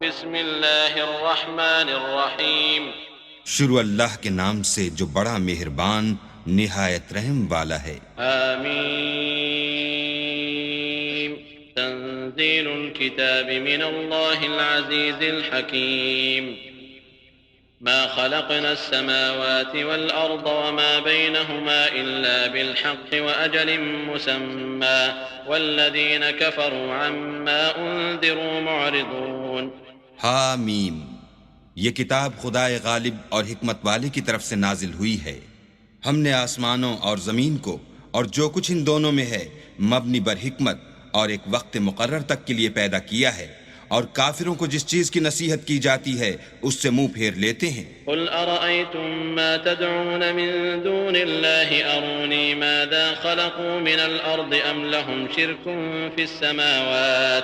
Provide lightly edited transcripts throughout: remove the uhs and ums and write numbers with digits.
بسم اللہ الرحمن الرحیم. شروع اللہ کے نام سے جو بڑا مہربان نہایت رحم والا ہے. آمین. تنزیل الكتاب من اللہ العزیز الحکیم. ما خلقنا السماوات والأرض وما بينهما إلا بالحق وأجل مسمى والذين كفروا عما أنذروا معرضون. حامیم. یہ کتاب خدائے غالب اور حکمت والے کی طرف سے نازل ہوئی ہے. ہم نے آسمانوں اور زمین کو اور جو کچھ ان دونوں میں ہے مبنی بر حکمت اور ایک وقت مقرر تک کے لیے پیدا کیا ہے، اور کافروں کو جس چیز کی نصیحت کی جاتی ہے اس سے منہ پھیر لیتے ہیں. قل أرأيتم ما تدعون من دون الله أروني ماذا خلقوا من الأرض أم لهم شرك في السماوات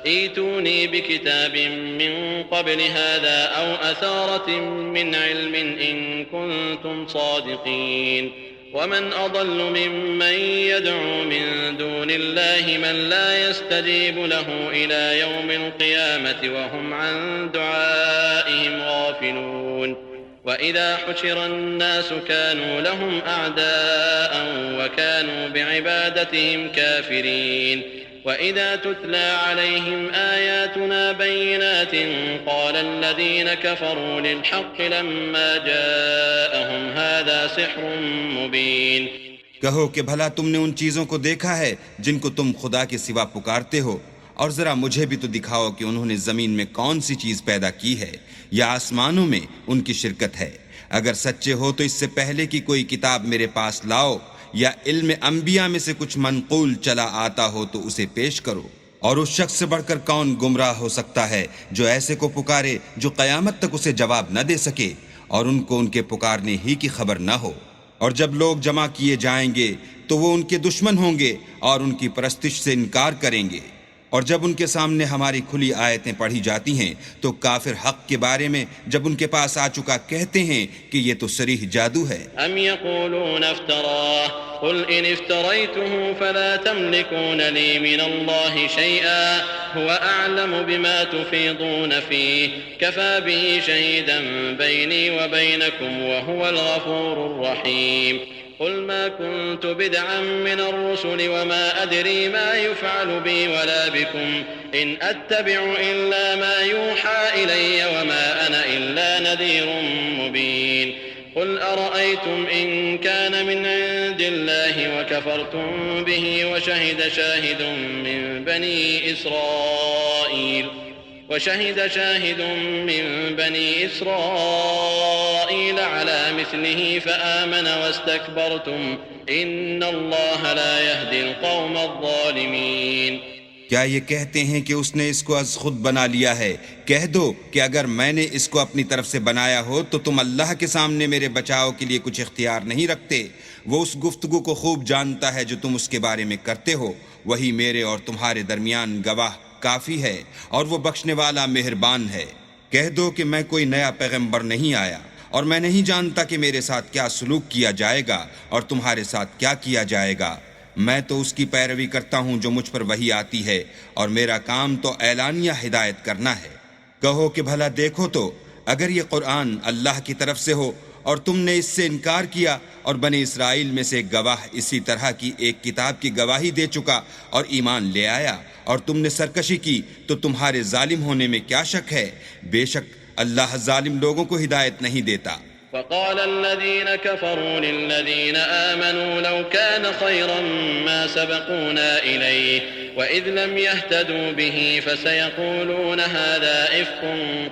ائتوني بكتاب من قبل هذا أو أثارة من علم إن كنتم صادقين. ومن أضل ممن يدعو من دون الله من لا يستجيب له إلى يوم القيامة وهم عن دعائهم غافلون. وإذا حشر الناس كانوا لهم أعداء وكانوا بعبادتهم كافرين. وإذا تتلى عليهم آياتنا بينات قال الذين كفروا للحق لما جاءهم هذا سحر مبين. کہو کہ بھلا تم نے ان چیزوں کو دیکھا ہے جن کو تم خدا کے سوا پکارتے ہو، اور ذرا مجھے بھی تو دکھاؤ کہ انہوں نے زمین میں کون سی چیز پیدا کی ہے یا آسمانوں میں ان کی شرکت ہے. اگر سچے ہو تو اس سے پہلے کی کوئی کتاب میرے پاس لاؤ، یا علم انبیاء میں سے کچھ منقول چلا آتا ہو تو اسے پیش کرو. اور اس شخص سے بڑھ کر کون گمراہ ہو سکتا ہے جو ایسے کو پکارے جو قیامت تک اسے جواب نہ دے سکے اور ان کو ان کے پکارنے ہی کی خبر نہ ہو. اور جب لوگ جمع کیے جائیں گے تو وہ ان کے دشمن ہوں گے اور ان کی پرستش سے انکار کریں گے. اور جب ان کے سامنے ہماری کھلی آیتیں پڑھی جاتی ہیں تو کافر حق کے بارے میں جب ان کے پاس آ چکا کہتے ہیں کہ یہ تو صریح جادو ہے. ام یقولون افتراه قل ان افتریته فلا تملكون لي من الله شيئا هو اعلم بما تفيضون فيه كفى به شهيدا بيني وبينكم وهو الغفور الرحيم. قل ما كنت بدعا من الرسل وما أدري ما يفعل بي ولا بكم إن أتبع إلا ما يوحى إلي وما أنا إلا نذير مبين. قل أرأيتم إن كان من عند الله وكفرتم به وشهد شاهد من بني إسرائيل على مثله فآمن واستكبرتم إن الله لا يهدي القوم الظالمين. کیا یہ کہتے ہیں کہ اس نے اس کو از خود بنا لیا ہے؟ کہہ دو کہ اگر میں نے اس کو اپنی طرف سے بنایا ہو تو تم اللہ کے سامنے میرے بچاؤ کے لیے کچھ اختیار نہیں رکھتے. وہ اس گفتگو کو خوب جانتا ہے جو تم اس کے بارے میں کرتے ہو، وہی میرے اور تمہارے درمیان گواہ کافی ہے، اور وہ بخشنے والا مہربان ہے. کہہ دو کہ میں کوئی نیا پیغمبر نہیں آیا، اور میں نہیں جانتا کہ میرے ساتھ کیا سلوک کیا جائے گا اور تمہارے ساتھ کیا کیا جائے گا. میں تو اس کی پیروی کرتا ہوں جو مجھ پر وحی آتی ہے، اور میرا کام تو اعلانیہ ہدایت کرنا ہے. کہو کہ بھلا دیکھو تو اگر یہ قرآن اللہ کی طرف سے ہو اور تم نے اس سے انکار کیا اور بنی اسرائیل میں سے گواہ اسی طرح کی ایک کتاب کی گواہی دے چکا اور ایمان لے آیا اور تم نے سرکشی کی تو تمہارے ظالم ہونے میں کیا شک ہے؟ بے شک اللہ ظالم لوگوں کو ہدایت نہیں دیتا. وقال الذين كفروا للذين آمنوا لو كان خيرا ما سبقونا إليه وإذ لم يهتدوا به فسيقولون هذا إفك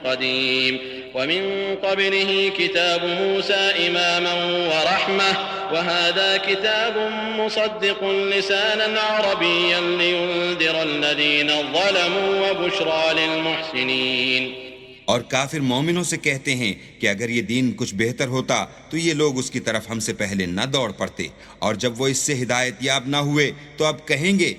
قديم. ومن قبله كتاب موسى إماما ورحمة وهذا كتاب مصدق لسانا عربيا لينذر الذين ظلموا وبشرى للمحسنين. اور کافر مومنوں سے کہتے ہیں کہ اگر یہ دین کچھ بہتر ہوتا تو یہ لوگ اس کی طرف ہم سے پہلے نہ دوڑ پڑتے، اور جب وہ اس سے ہدایت یاب نہ ہوئے تو اب کہیں گے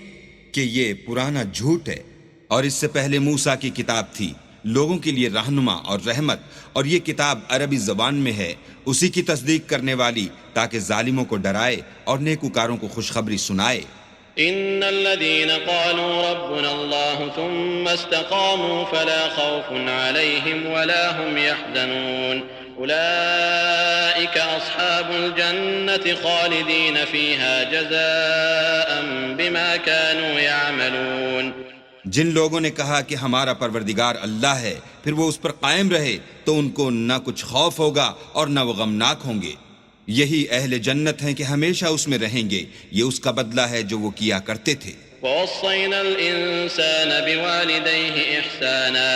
کہ یہ پرانا جھوٹ ہے. اور اس سے پہلے موسیٰ کی کتاب تھی لوگوں کے لیے رہنما اور رحمت، اور یہ کتاب عربی زبان میں ہے اسی کی تصدیق کرنے والی تاکہ ظالموں کو ڈرائے اور نیکوکاروں کو خوشخبری سنائے. إن الذين قالوا ربنا الله ثم استقاموا فلا خوف عليهم ولا هم يحزنون أولئك أصحاب الجنة خالدين فيها جزاء بما كانوا يعملون. جن لوگوں نے کہا کہ ہمارا پروردگار اللہ ہے پھر وہ اس پر قائم رہے تو ان کو نہ کچھ خوف ہوگا اور نہ وہ غمناک ہوں گے. یہی اہل جنت ہیں کہ ہمیشہ اس میں رہیں گے. یہ اس کا بدلہ ہے جو وہ کیا کرتے تھے. ووصينا الإنسان بوالديه إحسانا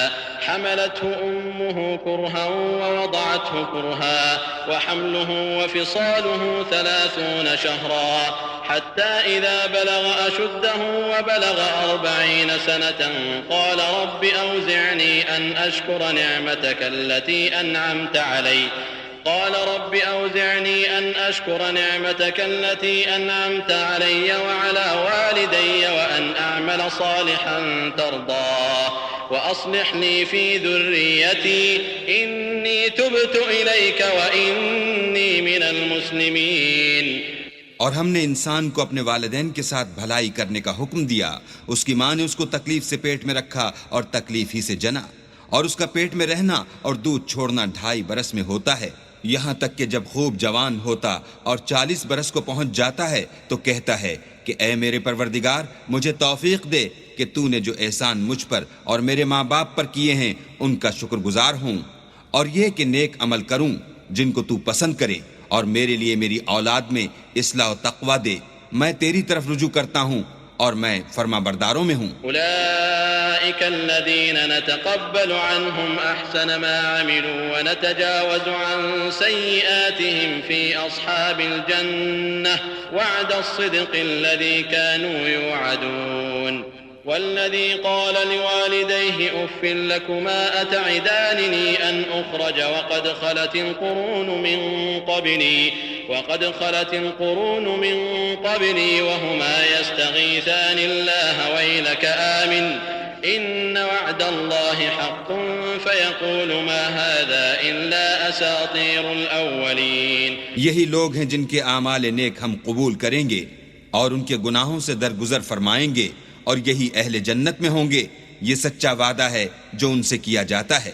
حملته أمه كرها ووضعته كرها وحمله وفصاله 30 شهرا حتى إذا بلغ أشده وبلغ 40 سنة قال رب أوزعني أن أشكر نعمتك التي أنعمت علي وعلى والدي وأن أعمل صالحا ترضاه وأصلح لي في ذريتي إني تبت إليك وإني من المسلمين. اور ہم نے انسان کو اپنے والدین کے ساتھ بھلائی کرنے کا حکم دیا. اس کی ماں نے اس کو تکلیف سے پیٹ میں رکھا اور تکلیف ہی سے جنا، اور اس کا پیٹ میں رہنا اور دودھ چھوڑنا 2.5 برس میں ہوتا ہے، یہاں تک کہ جب خوب جوان ہوتا اور 40 برس کو پہنچ جاتا ہے تو کہتا ہے کہ اے میرے پروردگار مجھے توفیق دے کہ تو نے جو احسان مجھ پر اور میرے ماں باپ پر کیے ہیں ان کا شکر گزار ہوں، اور یہ کہ نیک عمل کروں جن کو تو پسند کرے، اور میرے لیے میری اولاد میں اصلاح و تقوی دے. میں تیری طرف رجوع کرتا ہوں اور میں فرما برداروں میں ہوں. أولئك الذين نتقبل عنهم أحسن ما عملوا ونتجاوز عن سيئاتهم في أصحاب الجنة وعد الصدق الذي كانوا يوعدون. والذي قال لوالديه أف لكما أتعدانني أن أخرج وقد خلت القرون من قبلي وهما يستغيثان الله ويلك آمن إن وعد الله حق فيقول ما هذا إلا أساطير الأولين. یہی لوگ ہیں جن کے اعمال نیک ہم قبول کریں گے اور ان کے گناہوں سے درگزر فرمائیں گے، اور یہی اہل جنت میں ہوں گے. یہ سچا وعدہ ہے جو ان سے کیا جاتا ہے.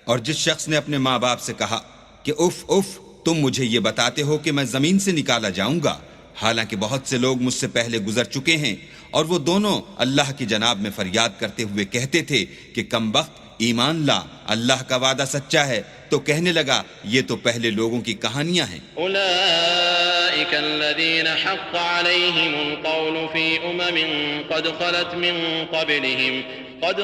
اور جس شخص نے اپنے ماں باپ سے کہا کہ اف اف تم مجھے یہ بتاتے ہو کہ میں زمین سے نکالا جاؤں گا، حالانکہ بہت سے لوگ مجھ سے پہلے گزر چکے ہیں، اور وہ دونوں اللہ کی جناب میں فریاد کرتے ہوئے کہتے تھے کہ کمبخت ایمان لا، اللہ کا وعدہ سچا ہے، تو کہنے لگا یہ تو پہلے لوگوں کی کہانیاں ہیں. أولئك الذين حق عليهم القول في قد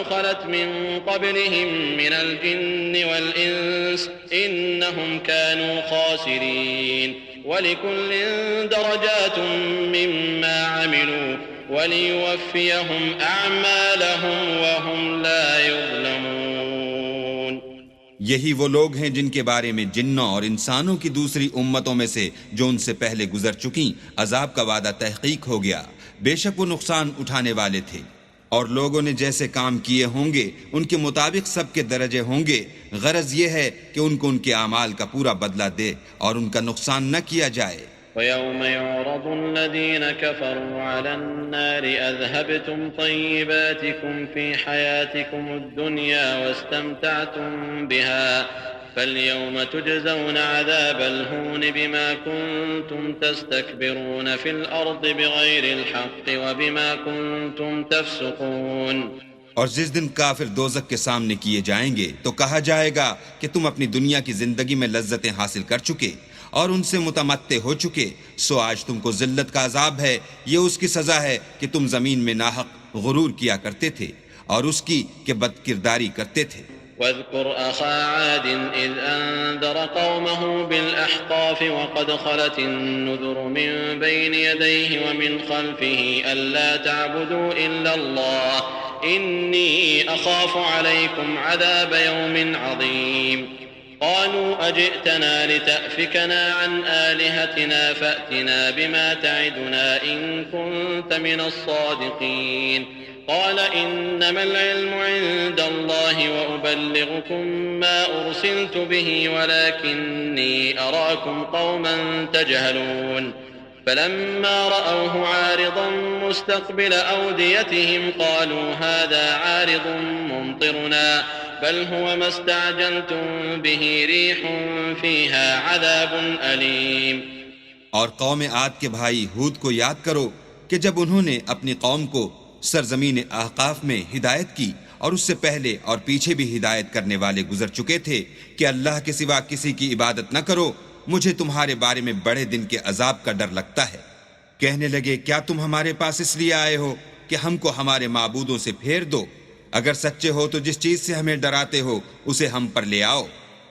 خلت من قبلهم من الجن والإنس إنهم كانوا خاسرين. ولكل درجات مما عملوا وليوفيهم أعمالهم وهم لا يظلمون. یہی وہ لوگ ہیں جن کے بارے میں جنوں اور انسانوں کی دوسری امتوں میں سے جو ان سے پہلے گزر چکیں عذاب کا وعدہ تحقیق ہو گیا. بے شک وہ نقصان اٹھانے والے تھے، اور لوگوں نے جیسے کام کیے ہوں گے ان کے مطابق سب کے درجے ہوں گے. غرض یہ ہے کہ ان کو ان کے اعمال کا پورا بدلہ دے اور ان کا نقصان نہ کیا جائے. ويوم يعرض الذين كفروا على النار أذهبتم طيباتكم في حياتكم الدنيا واستمتعتم بها فاليوم تجزون عذاب الهون بما كنتم تستكبرون في الأرض بغير الحق وبما كنتم تفسقون. اور جس دن کافر دوزخ کے سامنے کیے جائیں گے تو کہا جائے گا کہ تم اپنی دنیا کی زندگی میں لذتیں حاصل کر چکے اور ان سے متمتع ہو چکے، سو آج تم کو ذلت کا عذاب ہے. یہ اس کی سزا ہے کہ تم زمین میں ناحق غرور کیا کرتے تھے اور اس کی کہ بد کرداری کرتے تھے. واذكر أخا عاد إذ أنذر قومه بالأحقاف وقد خلت النذر من بين يديه ومن خلفه ألا تعبدوا إلا الله إني أخاف عليكم عذاب يوم عظيم. قالوا أجئتنا لتأفكنا عن آلهتنا فأتنا بما تعدنا إن كنت من الصادقين. قال إنما العلم عند الله وأبلغكم ما أرسلت به ولكني أراكم قوما تجهلون. فلما رأوه عارضا مستقبل أوديتهم قالوا هذا عارض ممطرنا بل هو ما استعجلتم به ريح فيها عذاب أليم. اور قوم عاد کے بھائی ہود کو یاد کرو کہ جب انہوں نے اپنی قوم کو سرزمین احقاف میں ہدایت کی اور اس سے پہلے اور پیچھے بھی ہدایت کرنے والے گزر چکے تھے کہ اللہ کے سوا کسی کی عبادت نہ کرو، مجھے تمہارے بارے میں بڑے دن کے عذاب کا ڈر لگتا ہے. کہنے لگے کیا تم ہمارے پاس اس لیے آئے ہو کہ ہم کو ہمارے معبودوں سے پھیر دو؟ اگر سچے ہو تو جس چیز سے ہمیں ڈراتے ہو اسے ہم پر لے آؤ.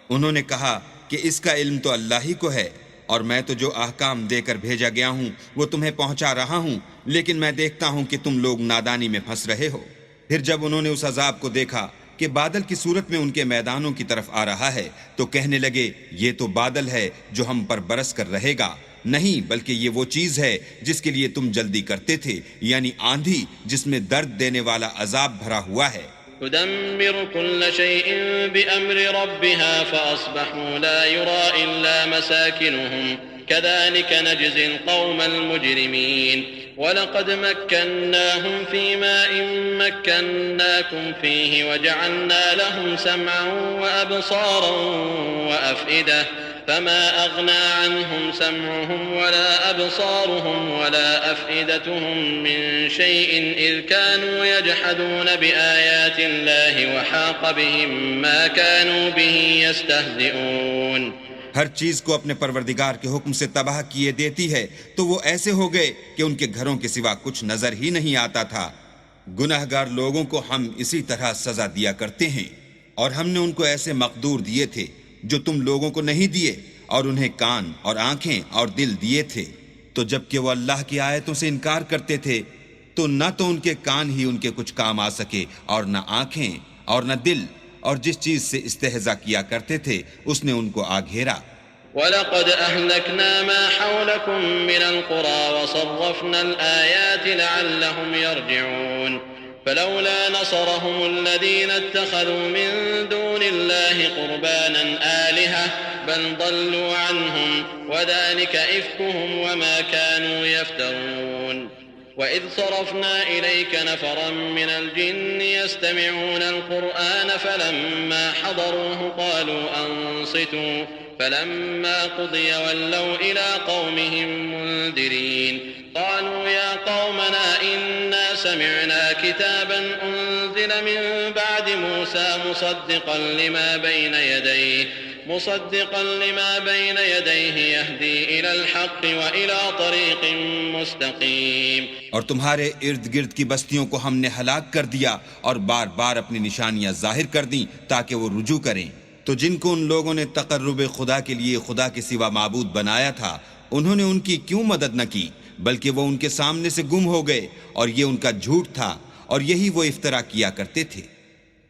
انہوں نے کہا کہ اس کا علم تو اللہ ہی کو ہے، اور میں تو جو احکام دے کر بھیجا گیا ہوں وہ تمہیں پہنچا رہا ہوں، لیکن میں دیکھتا ہوں کہ تم لوگ نادانی میں پھنس رہے ہو. پھر جب انہوں نے اس عذاب کو دیکھا کہ بادل کی صورت میں ان کے میدانوں کی طرف آ رہا ہے تو کہنے لگے یہ تو بادل ہے جو ہم پر برس کر رہے گا، نہیں بلکہ یہ وہ چیز ہے جس کے لیے تم جلدی کرتے تھے، یعنی آندھی جس میں درد دینے والا عذاب بھرا ہوا ہے. تدمر كل شيء بأمر ربها فأصبحوا لا يرى إلا مساكنهم كذلك نجزي القوم المجرمين. ولقد مكناهم في ماء مكناكم فيه وجعلنا لهم سمعا وأبصارا وأفئدة فما أغنى عنهم سمعهم ولا أبصارهم ولا أفئدتهم من شيء إذ كانوا يجحدون بآيات الله وحاق بهم ما كانوا به يستهزئون. ہر چیز کو اپنے پروردگار کے حکم سے تباہ کیے دیتی ہے تو وہ ایسے ہو گئے کہ ان کے گھروں کے سوا کچھ نظر ہی نہیں آتا تھا. گناہگار لوگوں کو ہم اسی طرح سزا دیا کرتے ہیں، اور ہم نے ان کو ایسے مقدور دیے تھے جو تم لوگوں کو نہیں دیے، اور انہیں کان اور آنکھیں اور دل دیے تھے. تو جب کہ وہ اللہ کی آیتوں سے انکار کرتے تھے تو نہ تو ان کے کان ہی ان کے کچھ کام آ سکے اور نہ آنکھیں اور نہ دل، اور جس چیز سے استہزاء کیا کرتے تھے اس نے ان کو آ گھیرا. وَلَقَدْ أَهْلَكْنَا مَا حَوْلَكُمْ مِنَ الْقُرَى وَصَرَّفْنَا الْآيَاتِ لَعَلَّهُمْ يَرْجِعُونَ. فلولا نصرهم الذين اتخذوا من دون الله قربانا آلهة بل ضلوا عنهم وذلك إفكهم وما كانوا يفترون. وإذ صرفنا إليك نفرا من الجن يستمعون القرآن فلما حضروه قالوا أنصتوا فلما قضي ولوا إلى قومهم منذرين. قالوا يا قومنا إنا سمعنا كتابا أنزل من بعد موسى مصدقا لما بين يديه يهدي إلى الحق وإلى طريق مستقيم. اور تمہارے ارد گرد کی بستیوں کو ہم نے ہلاک کر دیا اور بار بار اپنی نشانیاں ظاہر کر دیں تاکہ وہ رجوع کریں. تو جن کو ان لوگوں نے تقرب خدا کے لیے خدا کے سوا معبود بنایا تھا انہوں نے ان کی کیوں مدد نہ کی، بلکہ وہ ان کے سامنے سے گم ہو گئے، اور یہ ان کا جھوٹ تھا اور یہی وہ افترا کیا کرتے تھے.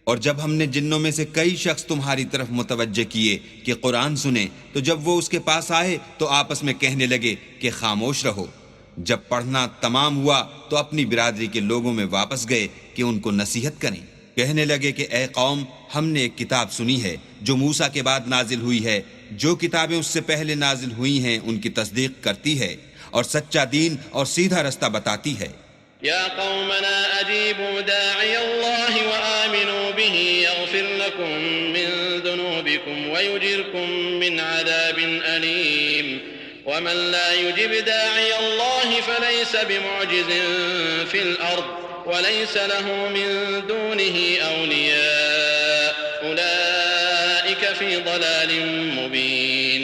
اور جب ہم نے جنوں میں سے کئی شخص تمہاری طرف متوجہ کیے کہ قرآن سنیں تو جب وہ اس کے پاس آئے تو آپس میں کہنے لگے کہ خاموش رہو. جب پڑھنا تمام ہوا تو اپنی برادری کے لوگوں میں واپس گئے کہ ان کو نصیحت کریں. کہنے لگے کہ اے قوم، ہم نے ایک کتاب سنی ہے جو موسیٰ کے بعد نازل ہوئی ہے، جو کتابیں اس سے پہلے نازل ہوئی ہیں ان کی تصدیق کرتی ہے اور سچا دین اور سیدھا رستہ بتاتی ہے. يا قومنا أجيبوا داعي الله وآمنوا به يغفر لكم من ذنوبكم ويجركم من عذاب أليم. ومن لا يجب داعي الله فليس بمعجز في الأرض وليس له من دونه أولياء أولئك في ضلال مبين.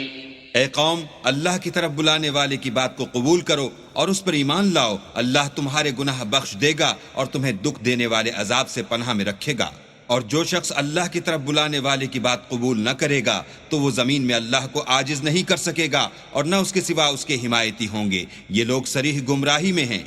اے قوم، اللہ کی طرف بلانے والے کی بات کو قبول کرو اور اس پر ایمان لاؤ. اللہ تمہارے گناہ بخش دے گا اور تمہیں دکھ دینے والے عذاب سے پناہ میں رکھے گا. اور جو شخص اللہ کی طرف بلانے والے کی بات قبول نہ کرے گا تو وہ زمین میں اللہ کو عاجز نہیں کر سکے گا اور نہ اس کے سوا اس کے حمایتی ہوں گے. یہ لوگ صریح گمراہی میں ہیں.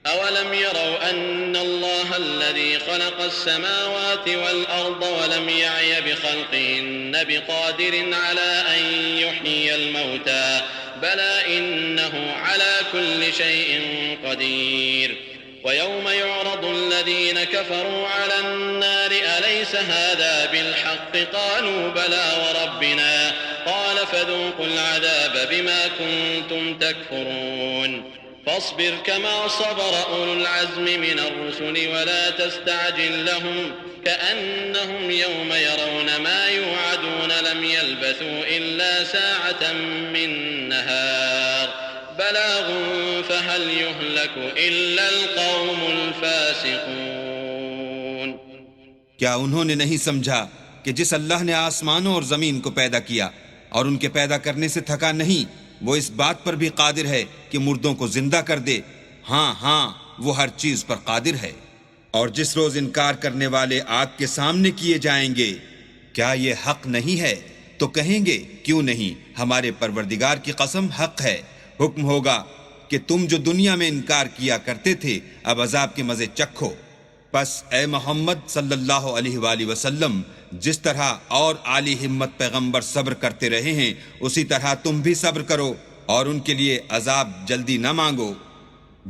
أولم يروا أن الله الذي خلق السماوات والأرض ولم يعي بخلقهن بقادر على أن يحيي الموتى بلى إنه على كل شيء قدير. ويوم يعرض الذين كفروا على النار أليس هذا بالحق قالوا بلى وربنا قال فذوقوا العذاب بما كنتم تكفرون فاصبر كما صبر أولو العزم من الرسل ولا تستعجل لهم كأنهم يوم يرون ما يوعدون لم يلبثوا إلا ساعة من نهار بلاغ فهل يهلك إلا القوم الفاسقون. کیا انہوں نے نہیں سمجھا کہ جس اللہ نے آسمانوں اور زمین کو پیدا کیا اور ان کے پیدا کرنے سے تھکا نہیں، وہ اس بات پر بھی قادر ہے کہ مردوں کو زندہ کر دے؟ ہاں وہ ہر چیز پر قادر ہے. اور جس روز انکار کرنے والے آگ کے سامنے کیے جائیں گے، کیا یہ حق نہیں ہے؟ تو کہیں گے کیوں نہیں، ہمارے پروردگار کی قسم حق ہے. حکم ہوگا کہ تم جو دنیا میں انکار کیا کرتے تھے اب عذاب کے مزے چکھو. پس اے محمد صلی اللہ علیہ وآلہ وسلم، جس طرح اور عالی ہمت پیغمبر صبر کرتے رہے ہیں اسی طرح تم بھی صبر کرو اور ان کے لیے عذاب جلدی نہ مانگو.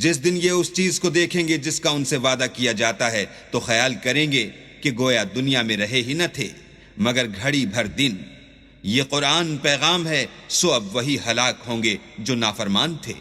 جس دن یہ اس چیز کو دیکھیں گے جس کا ان سے وعدہ کیا جاتا ہے تو خیال کریں گے کہ گویا دنیا میں رہے ہی نہ تھے مگر گھڑی بھر دن. یہ قرآن پیغام ہے، سو اب وہی ہلاک ہوں گے جو نافرمان تھے.